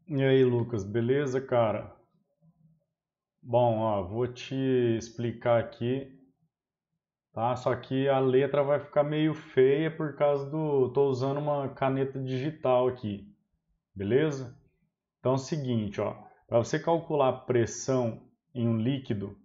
E aí, Lucas, beleza, cara? Bom, ó, vou te explicar aqui, tá? Só que a letra vai ficar meio feia por causa do... Tô usando uma caneta digital aqui, beleza? Então é o seguinte, ó, para você calcular a pressão em um líquido,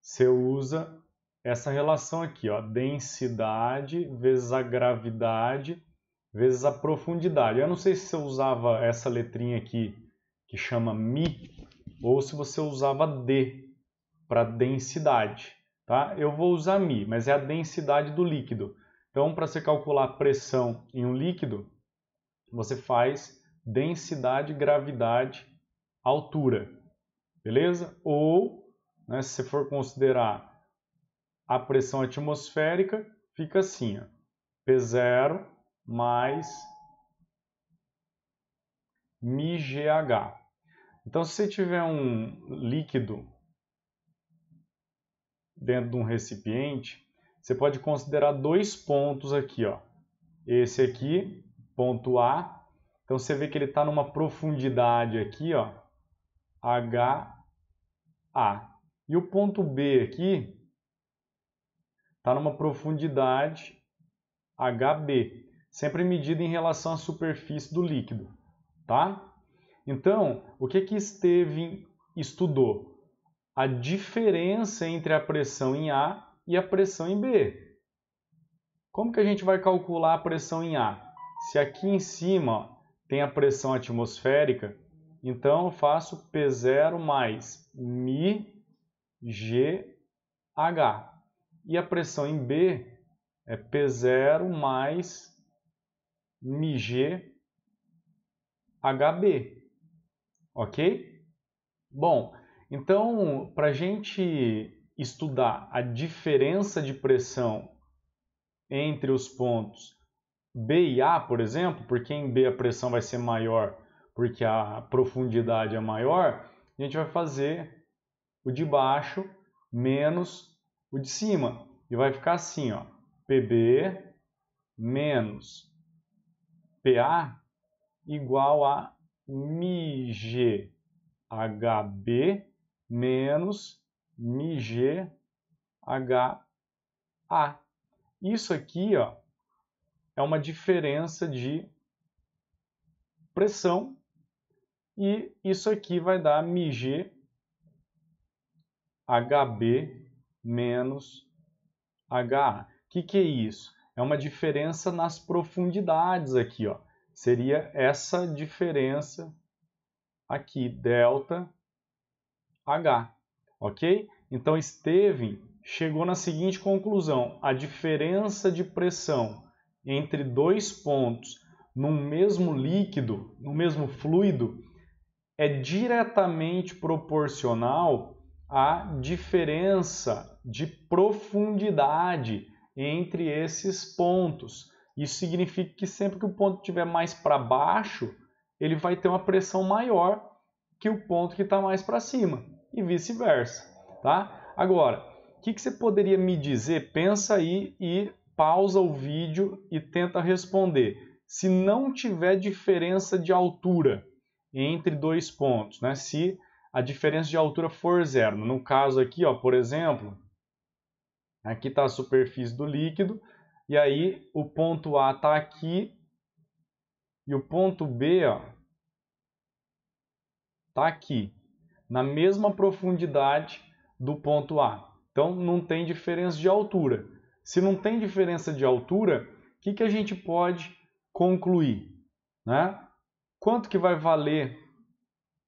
você usa essa relação aqui, ó, densidade vezes a gravidade vezes a profundidade. Eu não sei se você usava essa letrinha aqui que chama μ ou se você usava D para densidade, tá? Eu vou usar μ, mas é a densidade do líquido. Então, para você calcular a pressão em um líquido, você faz densidade, gravidade, altura, beleza? Ou, né, se você for considerar a pressão atmosférica, fica assim, ó, P0 mais μgh. Então, se você tiver um líquido dentro de um recipiente, você pode considerar dois pontos aqui, ó. Esse aqui, ponto A, então você vê que ele está numa profundidade aqui, ó, HA. E o ponto B aqui está numa profundidade HB, sempre medido em relação à superfície do líquido, tá? Então, o que que Estevam estudou? A diferença entre a pressão em A e a pressão em B. Como que a gente vai calcular a pressão em A? Se aqui em cima tem a pressão atmosférica, então eu faço P0 mais μgh. E a pressão em B é P0 mais μghb. Ok? Bom, então, para a gente estudar a diferença de pressão entre os pontos B e A, por exemplo, porque em B a pressão vai ser maior porque a profundidade é maior, a gente vai fazer o de baixo menos o de cima. E vai ficar assim, ó, PB menos PA igual a μghb menos μgha. Isso aqui, ó, é uma diferença de pressão e isso aqui vai dar μg HB menos HA. O que é isso? É uma diferença nas profundidades aqui, ó. Seria essa diferença aqui, delta H, ok? Então Estevam chegou na seguinte conclusão: a diferença de pressão entre dois pontos num mesmo líquido, no mesmo fluido, é diretamente proporcional à diferença de profundidade entre esses pontos. Isso significa que sempre que o ponto estiver mais para baixo, ele vai ter uma pressão maior que o ponto que está mais para cima e vice-versa, tá? Agora, o que você poderia me dizer? Pensa aí e pausa o vídeo e tenta responder. Se não tiver diferença de altura entre dois pontos, né? Se a diferença de altura for zero. No caso aqui, ó, por exemplo, aqui está a superfície do líquido, e aí o ponto A está aqui, e o ponto B está aqui, na mesma profundidade do ponto A. Então não tem diferença de altura. Se não tem diferença de altura, o que a gente pode concluir? Né? Quanto que vai valer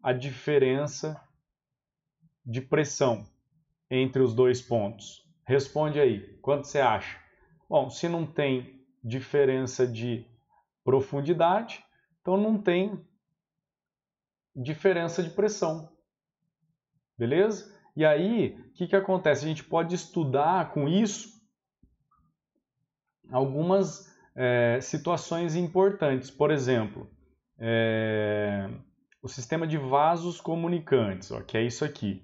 a diferença de pressão entre os dois pontos? Responde aí, quanto você acha? Bom, se não tem diferença de profundidade, então não tem diferença de pressão, beleza? E aí, o que acontece? A gente pode estudar com isso algumas situações importantes. Por exemplo, o sistema de vasos comunicantes, ó, que é isso aqui.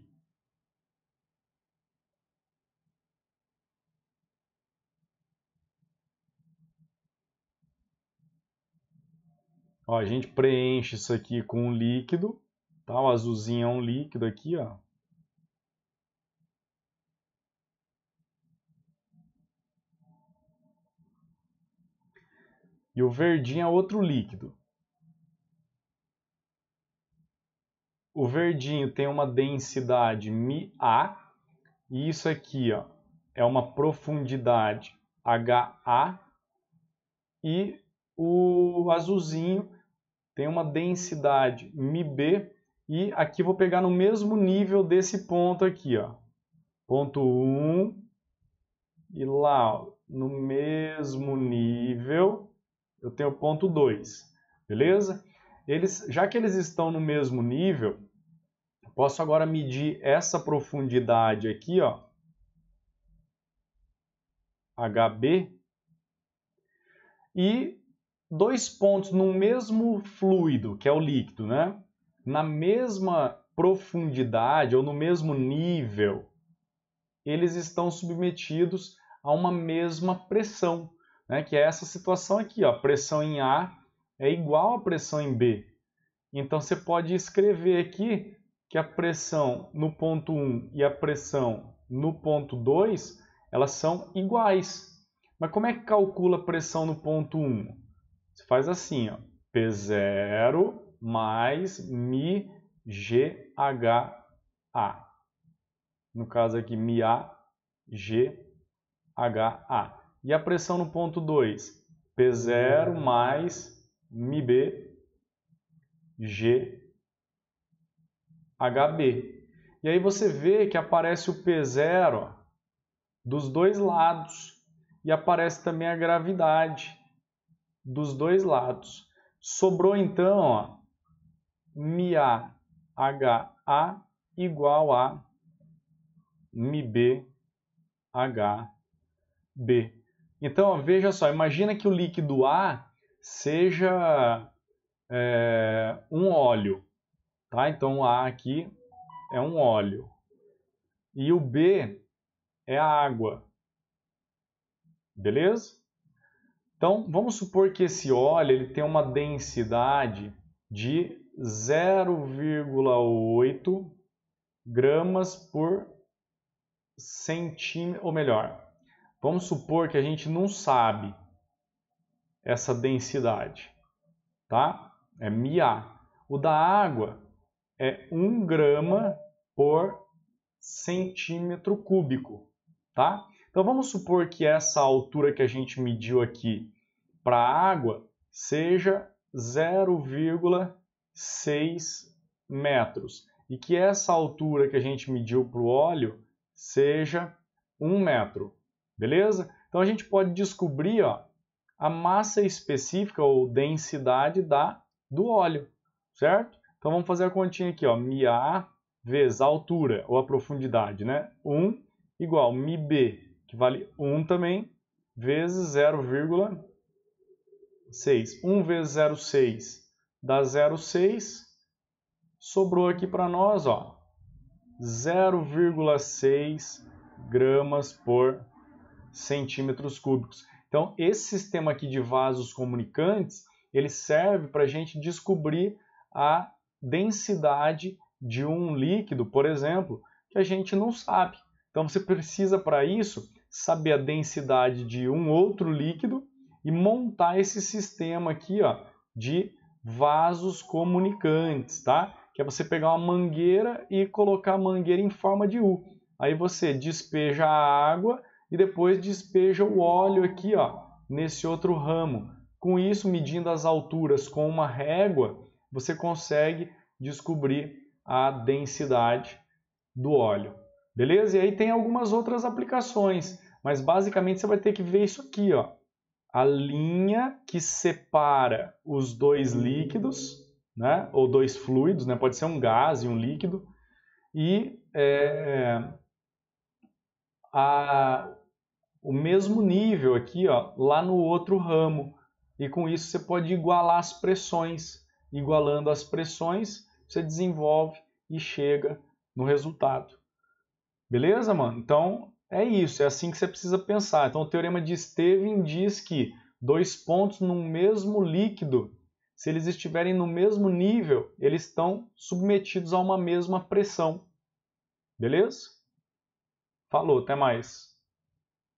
Ó, a gente preenche isso aqui com um líquido, tá? O azulzinho é um líquido aqui, ó. E o verdinho é outro líquido. O verdinho tem uma densidade μA, e isso aqui, ó, é uma profundidade HA, e o azulzinho tem uma densidade μB, e aqui vou pegar no mesmo nível desse ponto aqui, ó. Ponto 1, e lá, ó, no mesmo nível, eu tenho ponto 2, beleza? Já que eles estão no mesmo nível, posso agora medir essa profundidade aqui, ó, HB, e dois pontos no mesmo fluido, que é o líquido, né? Na mesma profundidade ou no mesmo nível, eles estão submetidos a uma mesma pressão, né? Que é essa situação aqui, ó, pressão em A é igual à pressão em B. Então você pode escrever aqui que a pressão no ponto 1 e a pressão no ponto 2, elas são iguais. Mas como é que calcula a pressão no ponto 1? Você faz assim, ó, P0 mais μGHA. No caso aqui, μGHA. E a pressão no ponto 2? P0 mais μBGHB. E aí você vê que aparece o P0, ó, dos dois lados. E aparece também a gravidade dos dois lados. Sobrou então, ó, μAHA igual a μBHB. Então, ó, veja só, imagina que o líquido A seja um óleo, tá? Então o A aqui é um óleo e o B é a água, beleza? Então vamos supor que esse óleo ele tem uma densidade de 0,8 gramas por centímetro, ou melhor, vamos supor que a gente não sabe essa densidade, tá? É μA. O da água é 1 grama por centímetro cúbico, tá? Então vamos supor que essa altura que a gente mediu aqui para a água seja 0,6 metros e que essa altura que a gente mediu para o óleo seja 1 metro, beleza? Então a gente pode descobrir, ó, a massa específica ou densidade do óleo, certo? Então vamos fazer a continha aqui, ó, μA vezes a altura ou a profundidade, né? 1 igual μB, que vale 1 também, vezes 0,6. 1 vezes 0,6 dá 0,6. Sobrou aqui para nós, ó, 0,6 gramas por centímetros cúbicos. Então, esse sistema aqui de vasos comunicantes, ele serve para a gente descobrir a densidade de um líquido, por exemplo, que a gente não sabe. Então, você precisa, para isso, saber a densidade de um outro líquido e montar esse sistema aqui, ó, de vasos comunicantes, tá? Que é você pegar uma mangueira e colocar a mangueira em forma de U. Aí você despeja a água e depois despeja o óleo aqui, ó, nesse outro ramo. Com isso, medindo as alturas com uma régua, você consegue descobrir a densidade do óleo. Beleza? E aí tem algumas outras aplicações, mas basicamente você vai ter que ver isso aqui, ó. A linha que separa os dois líquidos, né? Ou dois fluidos, né? Pode ser um gás e um líquido, e o mesmo nível aqui, ó, lá no outro ramo. E com isso você pode igualar as pressões. Igualando as pressões, você desenvolve e chega no resultado. Beleza, mano? Então é isso, é assim que você precisa pensar. Então o teorema de Stevin diz que dois pontos no mesmo líquido Se eles estiverem no mesmo nível, eles estão submetidos a uma mesma pressão. Beleza? Falou, até mais.